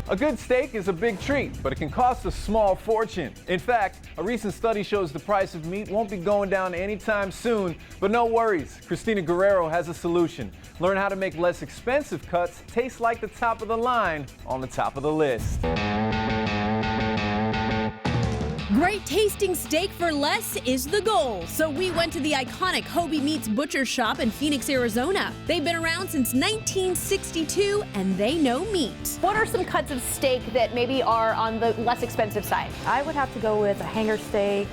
A good steak is a big treat, but it can cost a small fortune. In fact, a recent study shows the price of meat won't be going down anytime soon, but no worries. Christina Guerrero has a solution. Learn how to make less expensive cuts taste like the top of the line on the top of the list. Great tasting steak for less is the goal. So we went to the iconic Hobe Meats butcher shop in Phoenix, Arizona. They've been around since 1962 and they know meat. What are some cuts of steak that maybe are on the less expensive side? I would have to go with a hanger steak,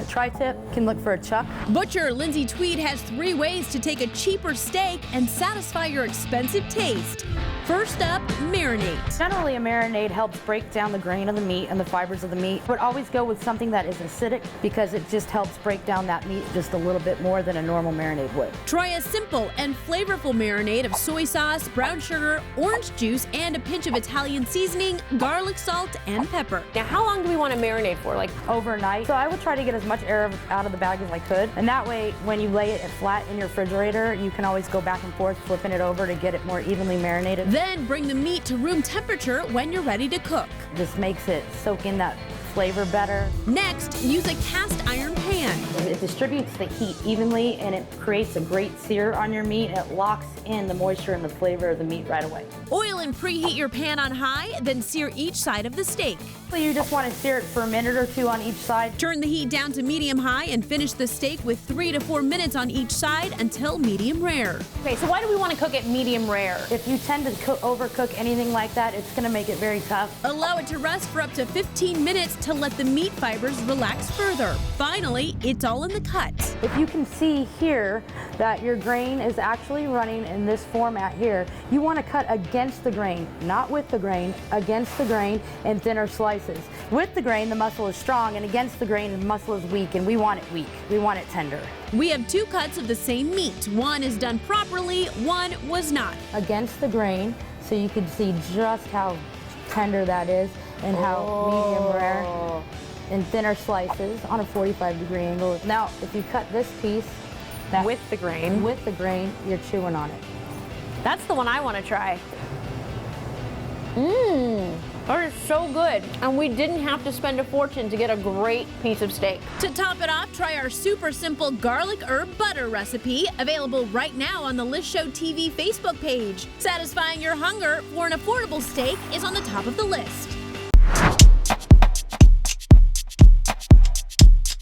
tri-tip, can look for a chuck. Butcher Linsey Tweed has 3 ways to take a cheaper steak and satisfy your expensive taste. First up, marinate. Generally, a marinade helps break down the grain of the meat and the fibers of the meat. But always go with something that is acidic because it just helps break down that meat just a little bit more than a normal marinade would. Try a simple and flavorful marinade of soy sauce, brown sugar, orange juice, and a pinch of Italian seasoning, garlic salt, and pepper. Now, how long do we want to marinate for? Like overnight. So I would try to get as much air out of the bag as I could. And that way, when you lay it flat in your refrigerator, you can always go back and forth, flipping it over to get it more evenly marinated. Then bring the meat to room temperature when you're ready to cook. This makes it soak in that flavor better. Next, use a cast iron pan. It distributes the heat evenly and it creates a great sear on your meat. It locks in the moisture and the flavor of the meat right away. Oil and preheat your pan on high, then sear each side of the steak. So you just want to sear it for a minute or 2 on each side. Turn the heat down to medium-high and finish the steak with 3 to 4 minutes on each side until medium rare. Okay, so why do we want to cook it medium rare? If you tend to overcook anything like that, it's going to make it very tough. Allow it to rest for up to 15 minutes to let the meat fibers relax further. Finally, it's all in the cut. If you can see here that your grain is actually running in this format here, you want to cut against the grain, not with the grain, against the grain in thinner slices. With the grain, the muscle is strong, and against the grain, the muscle is weak, and we want it weak. We want it tender. We have 2 cuts of the same meat. One is done properly, one was not. Against the grain, so you can see just how tender that is and how medium rare in thinner slices on a 45-degree angle. Now, if you cut this piece with the grain, you're chewing on it. That's the one I want to try. That is so good. And we didn't have to spend a fortune to get a great piece of steak. To top it off, try our super simple garlic herb butter recipe, available right now on the List Show TV Facebook page. Satisfying your hunger for an affordable steak is on the top of the list.